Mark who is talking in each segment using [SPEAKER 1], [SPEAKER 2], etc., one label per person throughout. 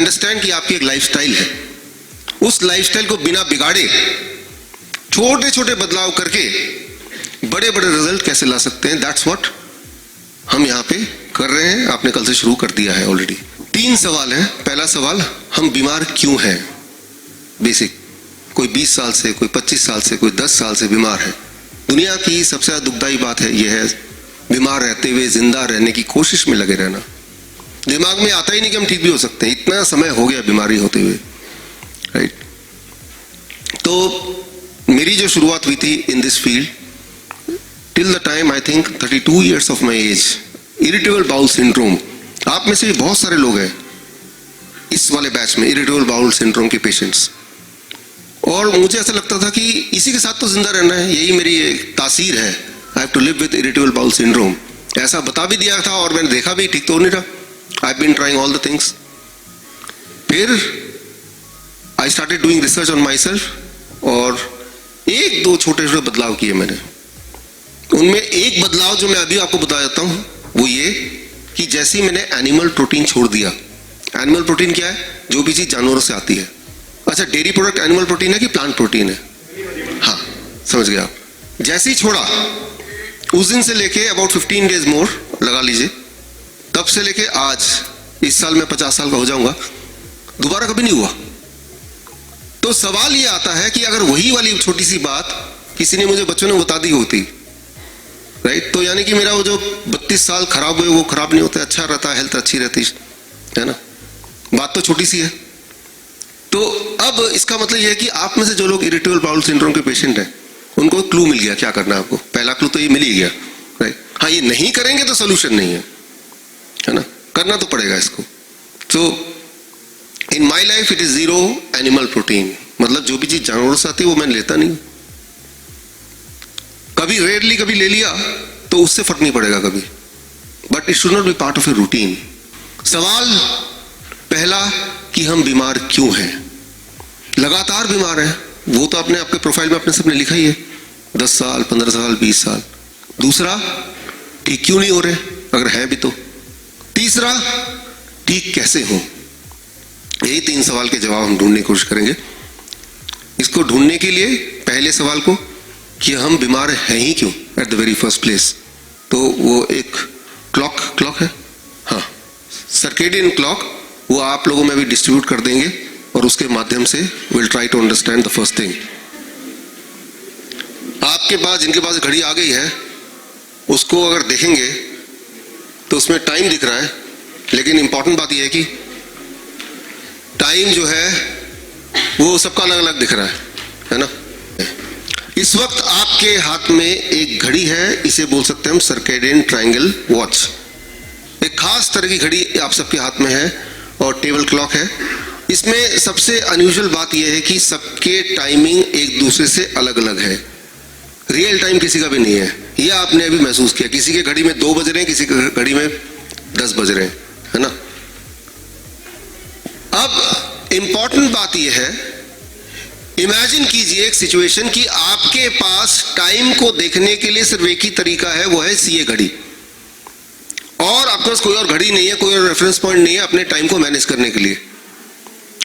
[SPEAKER 1] Understand कि आपकी एक लाइफस्टाइल है, उस लाइफस्टाइल को बिना बिगाड़े छोटे छोटे बदलाव करके बड़े बड़े रिजल्ट कैसे ला सकते हैं, दैट्स व्हाट हम यहाँ पे कर रहे हैं। आपने कल से शुरू कर दिया है ऑलरेडी। 3 सवाल हैं। पहला सवाल, हम बीमार क्यों हैं? बेसिक, कोई 20 साल से, कोई 25 साल से, कोई 10 साल से बीमार है। दुनिया की सबसे ज्यादा दुखदाई बात है यह है बीमार रहते हुए जिंदा रहने की कोशिश में लगे रहना। दिमाग में आता ही नहीं कि हम ठीक भी हो सकते हैं, इतना समय हो गया बीमारी होते हुए, राइट। तो मेरी जो शुरुआत हुई थी in this field, till the time I think 32 years of my age, irritable bowel syndrome. आप में से भी बहुत सारे लोग हैं इस वाले बैच में इरिटेबल बाउल सिंड्रोम के पेशेंट्स, और मुझे ऐसा लगता था कि इसी के साथ तो जिंदा रहना है, यही मेरी एक तासीर है, I have to live with irritable bowel syndrome. ऐसा बता भी दिया था और मैंने देखा भी ठीक तो नहीं रहा। I have been trying all the things. फिर I started doing research on myself, और 1-2 छोटे छोटे बदलाव किए मैंने। उनमें एक बदलाव जो मैं अभी आपको बता देता हूं वो ये कि जैसे ही मैंने एनिमल प्रोटीन छोड़ दिया। एनिमल प्रोटीन क्या है? जो भी चीज जानवरों से आती है। अच्छा, डेयरी प्रोडक्ट एनिमल प्रोटीन है कि प्लांट प्रोटीन है? हाँ, समझ गया आप। जैसे ही छोड़ा, उस दिन से लेके अबाउट 15 डेज मोर लगा लीजिए, तब से लेके आज, इस साल मैं 50 साल का हो जाऊंगा, दोबारा कभी नहीं हुआ। तो सवाल ये आता है कि अगर वही वाली छोटी सी बात किसी ने मुझे बच्चों ने बता दी होती, राइट, तो यानी कि मेरा वो जो 32 साल खराब हुए वो खराब नहीं होता, अच्छा रहता, हेल्थ अच्छी रहती है ना। बात तो छोटी सी है। तो अब इसका मतलब यह है कि आप में से जो लोग इरिटेबल बाउल सिंड्रोम के पेशेंट हैं, उनको क्लू मिल गया क्या करना है आपको। पहला क्लू तो ये मिल ही गया, राइट। हाँ, ये नहीं करेंगे तो सोल्यूशन नहीं है ना, करना तो पड़ेगा इसको। तो in my life it is 0 animal protein, मतलब जो भी चीज जानवरों से आती है वो मैं लेता नहीं। कभी रेयरली कभी ले लिया तो उससे फर्क नहीं पड़ेगा कभी, but it should not be part of a routine. सवाल पहला कि हम बीमार क्यों हैं, लगातार बीमार हैं, वो तो आपने आपके प्रोफाइल में अपने सबने लिखा ही है, 10 साल 15 साल 20 साल। दूसरा, ठीक क्यों नहीं हो रहे अगर है भी तो। तीसरा, ठीक कैसे हो। यही 3 सवाल के जवाब हम ढूंढने की कोशिश करेंगे। इसको ढूंढने के लिए पहले सवाल को कि हम बीमार हैं ही क्यों, at the very first place, तो वो एक क्लॉक है, हाँ, सर्केडियन क्लॉक, वो आप लोगों में भी डिस्ट्रीब्यूट कर देंगे और उसके माध्यम से will try to understand the first thing. आपके पास, जिनके पास घड़ी आ गई है, उसको अगर देखेंगे तो उसमें टाइम दिख रहा है, लेकिन इंपॉर्टेंट बात यह है कि टाइम जो है वो सबका अलग अलग दिख रहा है ना। इस वक्त आपके हाथ में एक घड़ी है, इसे बोल सकते हैं हम सर्केडियन ट्रायंगल वॉच। एक खास तरह की घड़ी आप सबके हाथ में है और टेबल क्लॉक है। इसमें सबसे अनयूजुअल बात यह है कि सबके टाइमिंग एक दूसरे से अलग अलग है, रियल टाइम किसी का भी नहीं है। यह आपने अभी महसूस किया, किसी के घड़ी में 2 बज रहे हैं, किसी के घड़ी में 10 बज रहे हैं, है ना। अब इंपॉर्टेंट बात यह है, इमेजिन कीजिए एक सिचुएशन कि आपके पास टाइम को देखने के लिए सिर्फ एक ही तरीका है, वो है सीए घड़ी, और आपके पास कोई और घड़ी नहीं है, कोई और रेफरेंस पॉइंट नहीं है अपने टाइम को मैनेज करने के लिए।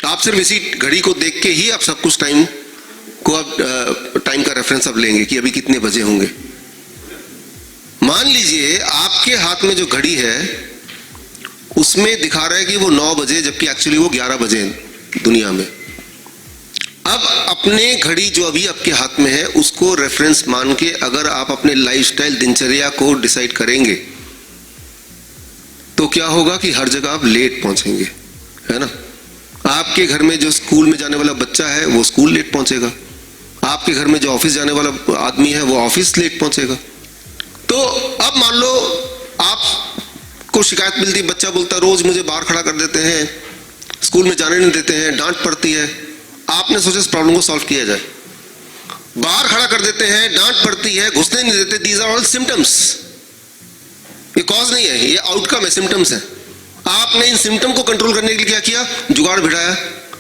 [SPEAKER 1] आप सिर्फ इसी घड़ी को देख के ही आप सब कुछ टाइम को, आप टाइम का रेफरेंस आप लेंगे कि अभी कितने बजे होंगे। मान लीजिए आपके हाथ में जो घड़ी है उसमें दिखा रहा है कि वो 9 बजे, जबकि एक्चुअली वो 11 बजे हैं दुनिया में। अब अपने घड़ी जो अभी आपके हाथ में है उसको रेफरेंस मान के अगर आप अपने लाइफस्टाइल, दिनचर्या को डिसाइड करेंगे तो क्या होगा कि हर जगह आप लेट पहुंचेंगे, है ना। आपके घर में जो स्कूल में जाने वाला बच्चा है वो स्कूल लेट पहुंचेगा, आपके घर में जो ऑफिस जाने वाला आदमी है वो ऑफिस लेट पहुंचेगा। तो अब मान लो आपको शिकायत मिलती, बच्चा बोलता रोज मुझे बाहर खड़ा कर देते हैं, स्कूल में जाने नहीं देते हैं, डांट पड़ती है। आपने सोचा इस प्रॉब्लम को सॉल्व किया जाए, बाहर खड़ा कर देते हैं, डांट पड़ती है, घुसने नहीं देते, दीज आर ऑल सिम्टम्स। ये कॉज नहीं है, ये आउटकम है, सिम्टम्स है। आपने इन सिम्टम को कंट्रोल करने के लिए क्या किया, जुगाड़ बिठाया,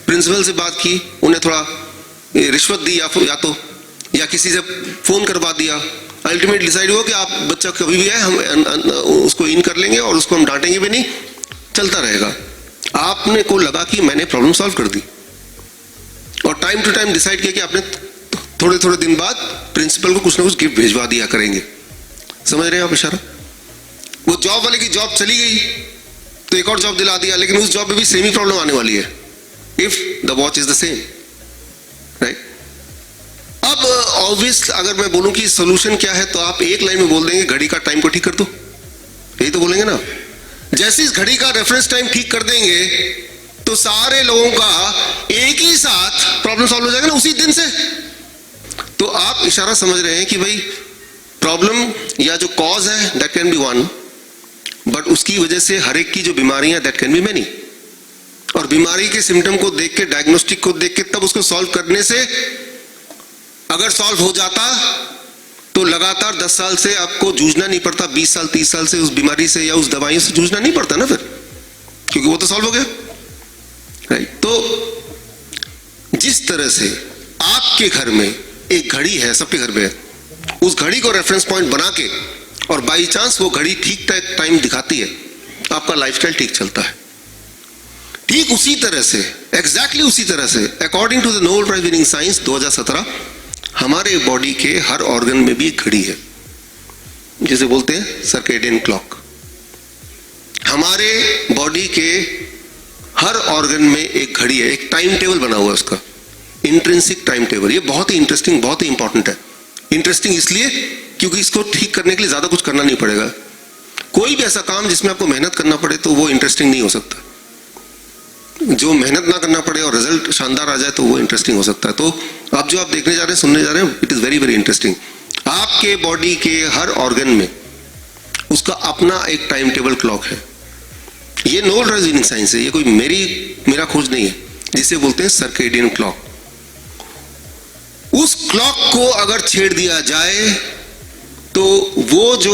[SPEAKER 1] प्रिंसिपल से बात की, उन्हें थोड़ा रिश्वत दी या किसी से फोन करवा दिया। अल्टीमेट डिसाइड हुआ कि आप बच्चा कभी भी है हम उसको इन कर लेंगे और उसको हम डांटेंगे भी नहीं, चलता रहेगा। आपने को लगा कि मैंने प्रॉब्लम सॉल्व कर दी, और टाइम टू टाइम डिसाइड किया कि आपने थोड़े थोड़े दिन बाद प्रिंसिपल को कुछ ना कुछ गिफ्ट भिजवा दिया करेंगे। समझ रहे हैं आप इशारा? वो जॉब वाले की जॉब चली गई तो एक और जॉब दिला दिया, लेकिन उस जॉब में भी सेम ही प्रॉब्लम आने वाली है if the watch is the same, right? अब ऑब्वियस अगर मैं बोलूं कि सोल्यूशन क्या है, तो आप एक लाइन में बोल देंगे घड़ी का टाइम को ठीक कर दो, यही तो बोलेंगे ना। जैसे इस घड़ी का रेफरेंस टाइम ठीक कर देंगे तो सारे लोगों का एक ही साथ प्रॉब्लम सॉल्व हो जाएगा ना उसी दिन से। तो आप इशारा समझ रहे हैं कि भाई प्रॉब्लम या जो कॉज है that can be one, but उसकी वजह से हर एक की जो बीमारियां दैट कैन बी मेनी, और बीमारी के सिम्टम को देख के, डायग्नोस्टिक को देख के तब उसको सॉल्व करने से अगर सॉल्व हो जाता तो लगातार 10 साल से आपको जूझना नहीं पड़ता, 20 साल 30 साल से उस बीमारी से या उस दवाइयों से जूझना नहीं पड़ता ना फिर, क्योंकि वो तो सॉल्व हो गया, राइट? तो जिस तरह से आपके घर में एक घड़ी है, सबके घर में है, उस घड़ी को रेफरेंस पॉइंट बना के और बाई चांस वो घड़ी ठीक टाइम दिखाती है, आपका लाइफस्टाइल ठीक चलता है। ठीक उसी तरह से, एग्जैक्टली उसी तरह से, according to the Nobel prize winning science 2017, हमारे बॉडी के हर ऑर्गन में भी एक घड़ी है जिसे बोलते हैं सर्केडियन क्लॉक। हमारे बॉडी के हर ऑर्गन में एक घड़ी है, एक टाइम टेबल बना हुआ है उसका, इंट्रिंसिक टाइम टेबल। ये बहुत ही इंटरेस्टिंग, बहुत ही इंपॉर्टेंट है। इंटरेस्टिंग इसलिए क्योंकि इसको ठीक करने के लिए ज्यादा कुछ करना नहीं पड़ेगा। कोई भी ऐसा काम जिसमें आपको मेहनत करना पड़े तो वो इंटरेस्टिंग नहीं हो सकता। जो मेहनत ना करना पड़े और रिजल्ट शानदार आ जाए तो वो इंटरेस्टिंग हो सकता है। तो अब जो आप देखने जा रहे हैं, सुनने जा रहे हैं, it is very very interesting. आपके बॉडी के हर ऑर्गन में उसका अपना एक टाइम टेबल क्लॉक है। ये नोबेल प्राइज विनिंग साइंस है, ये कोई मेरा खोज नहीं है, जिसे बोलते हैं सर्केडियन क्लॉक। उस क्लॉक को अगर छेड़ दिया जाए तो वो जो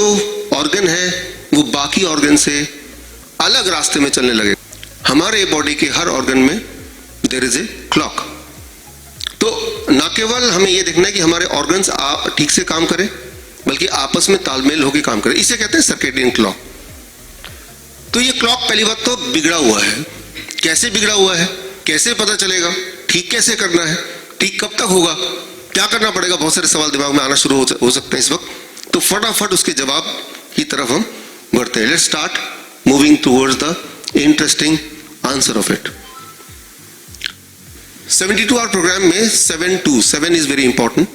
[SPEAKER 1] ऑर्गन है वो बाकी ऑर्गन से अलग रास्ते में चलने लगे। हमारे बॉडी के हर ऑर्गन में देयर इज ए क्लॉक। तो न केवल हमें यह देखना है कि हमारे ऑर्गन्स ठीक से काम करें, बल्कि आपस में तालमेल होकर काम करें। इसे कहते हैं सर्केडियन क्लॉक। तो ये क्लॉक पहली बात तो बिगड़ा हुआ है। कैसे बिगड़ा हुआ है, कैसे पता चलेगा, ठीक कैसे करना है, ठीक कब तक होगा, क्या करना पड़ेगा, बहुत सारे सवाल दिमाग में आना शुरू हो सकते हैं इस वक्त। तो फटाफट उसके जवाब की तरफ हम बढ़ते हैं। Let's start moving towards the interesting answer of it. 72 hour program में 7 इज वेरी इंपॉर्टेंट।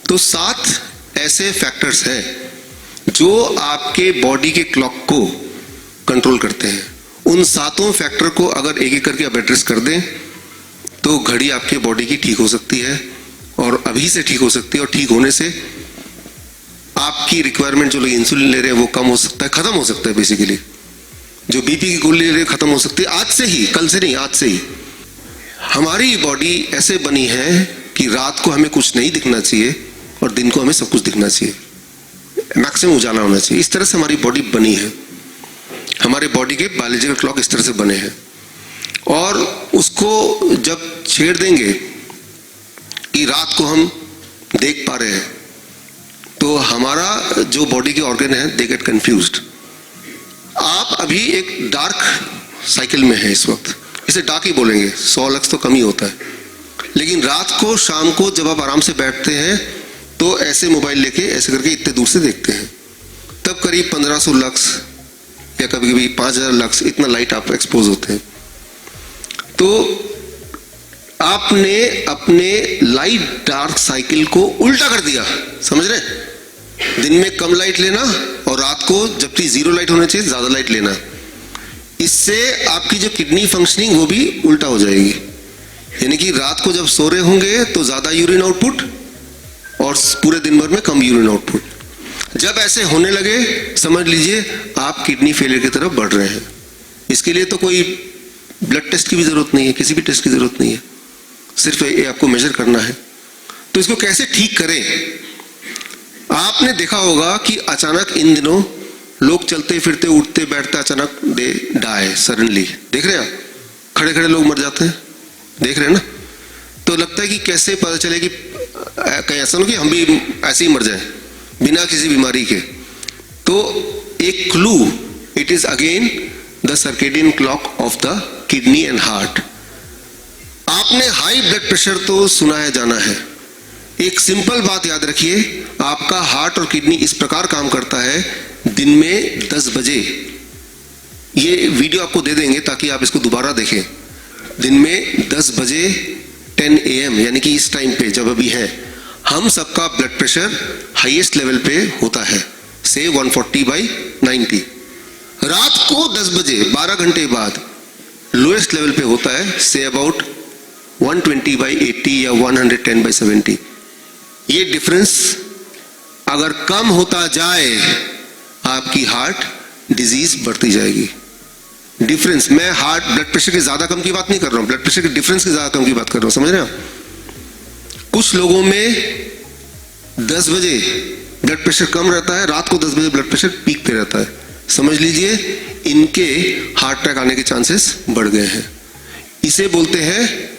[SPEAKER 1] तो 7 ऐसे फैक्टर्स हैं जो आपके बॉडी के क्लॉक को कंट्रोल करते हैं। उन 7 फैक्टर को अगर एक एक करके आप एड्रेस कर दें तो घड़ी आपके बॉडी की ठीक हो सकती है, और अभी से ठीक हो सकती है। और ठीक होने से आपकी रिक्वायरमेंट, जो लोग इंसुलिन ले रहे हैं वो कम हो सकता है, खत्म हो सकता है। बेसिकली जो बीपी की गोली ले रहे हैं खत्म हो सकती है आज से ही, कल से नहीं, आज से ही। हमारी बॉडी ऐसे बनी है कि रात को हमें कुछ नहीं दिखना चाहिए और दिन को हमें सब कुछ दिखना चाहिए, मैक्सिमम उजाला होना चाहिए। इस तरह से हमारी बॉडी बनी है। हमारे बॉडी के बायोलॉजिकल क्लॉक इस तरह से बने हैं, और उसको जब छेड़ देंगे कि रात को हम देख पा रहे हैं तो हमारा जो बॉडी के ऑर्गन है दे गेट कंफ्यूज्ड। आप अभी एक डार्क साइकिल में है इस वक्त, इसे डार्क ही बोलेंगे, 100 लक्स तो कम ही होता है। लेकिन रात को, शाम को जब आप आराम से बैठते हैं तो ऐसे मोबाइल लेके ऐसे करके इतने दूर से देखते हैं, तब करीब 1500 लक्स या कभी कभी 5000 लक्स इतना लाइट आप एक्सपोज होते हैं। तो आपने अपने लाइट डार्क साइकिल को उल्टा कर दिया। समझ रहे? दिन में कम लाइट लेना और रात को जबकि 0 लाइट होना चाहिए ज्यादा लाइट लेना। इससे आपकी जो किडनी फंक्शनिंग वो भी उल्टा हो जाएगी। यानी कि रात को जब सो रहे होंगे तो ज्यादा यूरिन आउटपुट और पूरे दिन भर में कम यूरिन आउटपुट। जब ऐसे होने लगे समझ लीजिए आप किडनी फेलियर की तरफ बढ़ रहे हैं। इसके लिए तो कोई ब्लड टेस्ट की भी जरूरत नहीं है, किसी भी टेस्ट की जरूरत नहीं है, सिर्फ ये आपको मेजर करना है। तो इसको कैसे ठीक करें? आपने देखा होगा कि अचानक इन दिनों लोग चलते फिरते उठते बैठते अचानक दे डाई सडनली। देख रहे हैं आप, खड़े खड़े लोग मर जाते हैं, देख रहे हैं ना? तो लगता है कि कैसे पता चले कि कहीं ऐसा ना कि हम भी ऐसे ही मर जाएं बिना किसी बीमारी के। तो एक clue, it is again the circadian clock of the kidney and heart. आपने हाई ब्लड प्रेशर तो सुना है, जाना है। एक सिंपल बात याद रखिए, आपका हार्ट और किडनी इस प्रकार काम करता है, दिन में 10 बजे, ये वीडियो आपको दे देंगे ताकि आप इसको दोबारा देखें। दिन में 10 बजे 10 AM यानी कि इस टाइम पे जब अभी है, हम सबका ब्लड प्रेशर हाईएस्ट लेवल पे होता है, से 140/90। रात को 10 बजे 12 घंटे बाद लोएस्ट लेवल पे होता है, से अबाउट 120/80 या 110/70। ये डिफरेंस अगर कम होता जाए, आपकी हार्ट डिजीज बढ़ती जाएगी। डिफरेंस, मैं हार्ट ब्लड प्रेशर के ज्यादा कम की बात नहीं कर रहा हूं, ब्लड प्रेशर के डिफरेंस के ज्यादा कम की बात कर रहा हूं, समझ रहे हैं? कुछ लोगों में 10 बजे ब्लड प्रेशर कम रहता है, रात को 10 बजे ब्लड प्रेशर पीक पे रहता है। समझ लीजिए इनके हार्ट अटैक आने के चांसेस बढ़ गए हैं। इसे बोलते हैं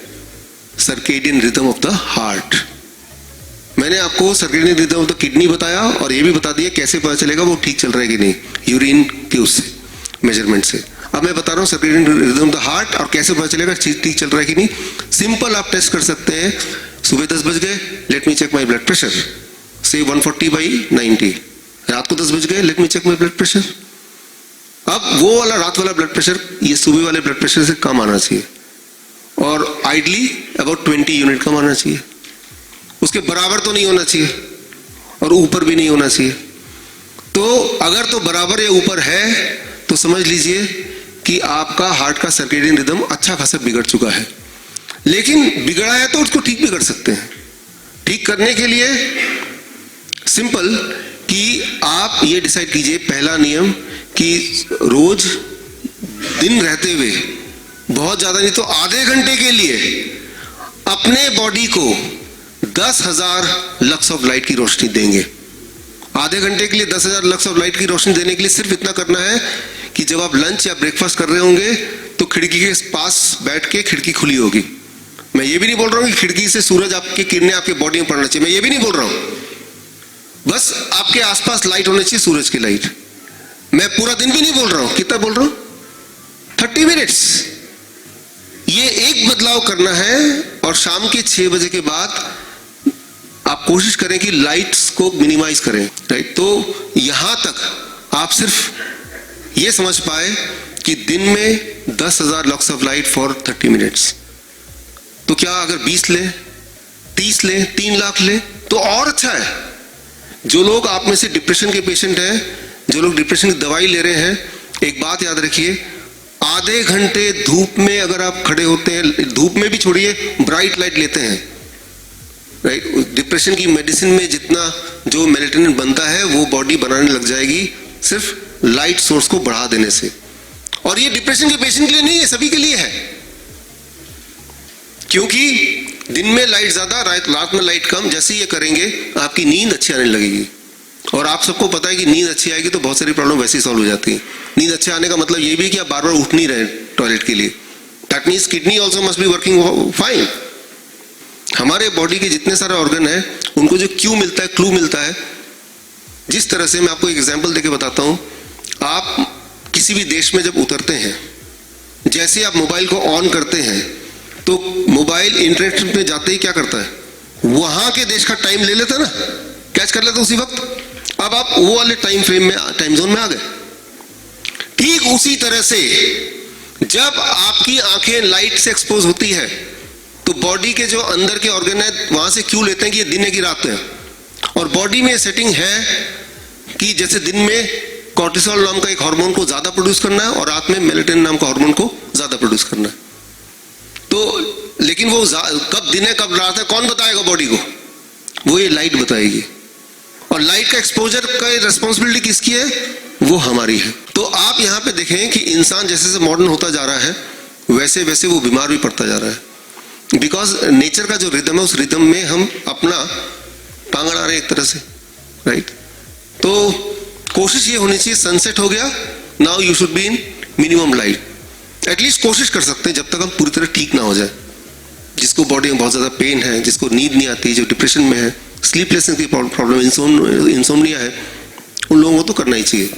[SPEAKER 1] circadian rhythm of the heart. मैंने आपको circadian rhythm of the kidney बताया और ये भी बता दिया कैसे पता चलेगा वो ठीक चल रहा है कि नहीं, यूरिन के उससे मेजरमेंट से। अब मैं बता रहा हूँ circadian rhythm of the heart और कैसे पता चलेगा ठीक चल रहा है कि नहीं। सिंपल आप टेस्ट कर सकते हैं, सुबह 10 बज गए, let me check my blood pressure, से 140/90। रात को 10 बज गए, let me check my blood pressure. अब वो वाला रात वाला ब्लड प्रेशर ये सुबह वाले ब्लड प्रेशर से कम आना चाहिए और आइडली अबाउट 20 यूनिट कम आना चाहिए। उसके बराबर तो नहीं होना चाहिए और ऊपर भी नहीं होना चाहिए। तो अगर तो बराबर या ऊपर है तो समझ लीजिए कि आपका हार्ट का सर्केडियन रिदम अच्छा खासा बिगड़ चुका है। लेकिन बिगड़ा है तो उसको ठीक भी कर सकते हैं। ठीक करने के लिए सिंपल कि आप ये डिसाइड कीजिए, पहला नियम कि रोज दिन रहते हुए, बहुत ज्यादा नहीं तो आधे घंटे के लिए अपने बॉडी को 10,000 लक्स ऑफ लाइट की रोशनी देंगे। आधे घंटे के लिए 10,000 लक्स ऑफ लाइट की रोशनी देने के लिए सिर्फ इतना करना है कि जब आप लंच या ब्रेकफास्ट कर रहे होंगे तो खिड़की के पास बैठ के, खिड़की खुली होगी। मैं ये भी नहीं बोल रहा हूं कि खिड़की से सूरज आपकी किरणें आपके बॉडी में पड़ना चाहिए, मैं ये भी नहीं बोल रहा हूं। बस आपके आसपास लाइट होनी चाहिए, सूरज की लाइट। मैं पूरा दिन भी नहीं बोल रहा हूं, कितना बोल रहा हूं, 30 मिनट्स। ये एक बदलाव करना है और शाम के 6 बजे के बाद आप कोशिश करें कि लाइट्स को मिनिमाइज करें, राइट। तो यहां तक आप सिर्फ ये समझ पाए कि दिन में 10,000 lux of light for 30 minutes. तो क्या अगर 20 ले, 30 ले, 3 लाख ले तो और अच्छा है। जो लोग आप में से डिप्रेशन के पेशेंट हैं, जो लोग डिप्रेशन की दवाई ले रहे हैं, एक बात याद रखिए, आधे घंटे धूप में अगर आप खड़े होते हैं, धूप में भी छोड़िए, ब्राइट लाइट लेते हैं, राइट। डिप्रेशन की मेडिसिन में जितना जो मेलेटोनिन बनता है वो बॉडी बनाने लग जाएगी सिर्फ लाइट सोर्स को बढ़ा देने से। और ये डिप्रेशन के पेशेंट के लिए नहीं है, सभी के लिए है। क्योंकि दिन में लाइट ज्यादा, रात में लाइट कम, जैसे ये करेंगे आपकी नींद अच्छी आने लगेगी। और आप सबको पता है कि नींद अच्छी आएगी तो बहुत सारी प्रॉब्लम वैसे ही सॉल्व हो जाती है। नींद अच्छे आने का मतलब ये भी कि आप बार बार उठ नहीं रहे टॉयलेट के लिए। That means kidney also must be working fine. हमारे बॉडी के जितने सारे ऑर्गन हैं उनको जो क्यू मिलता है, क्लू मिलता है, जिस तरह से मैं आपको एक एग्जांपल देके बताता हूं। आप किसी भी देश में जब उतरते हैं, जैसे आप मोबाइल को ऑन करते हैं तो मोबाइल इंटरनेट पे जाते ही क्या करता है, वहां के देश का टाइम ले लेता है ना, कैच कर लेता उसी वक्त। अब आप वो वाले टाइम फ्रेम में, टाइम जोन में आ गए। ठीक उसी तरह से जब आपकी आंखें लाइट से एक्सपोज होती है तो बॉडी के जो अंदर के ऑर्गन है वहां से क्यों लेते हैं कि ये दिन है कि रात है। और बॉडी में सेटिंग है कि जैसे दिन में कॉर्टिसोल नाम का एक हार्मोन को ज्यादा प्रोड्यूस करना है और रात में मेलेटोनिन नाम का हार्मोन को ज्यादा प्रोड्यूस करना है। तो लेकिन वो कब दिन है कब रात है कौन बताएगा बॉडी को, वो ये लाइट बताएगी। और लाइट का एक्सपोजर का रिस्पॉन्सिबिलिटी किसकी है, वो हमारी है। तो आप यहाँ पे देखें कि इंसान जैसे जैसे मॉडर्न होता जा रहा है वैसे वैसे वो बीमार भी पड़ता जा रहा है। बिकॉज नेचर का जो रिदम है उस रिदम में हम अपना टांग अड़ा रहे हैं एक तरह से, राइट। तो कोशिश ये होनी चाहिए, सनसेट हो गया, now you should be in minimum light. At least कोशिश कर सकते हैं जब तक हम पूरी तरह ठीक ना हो जाए। जिसको बॉडी में बहुत ज्यादा पेन है, जिसको नींद नहीं आती, जो डिप्रेशन में है, स्लीपलेसनेस की प्रॉब्लम, इंसोम्निया है, उन लोगों को तो करना ही चाहिए।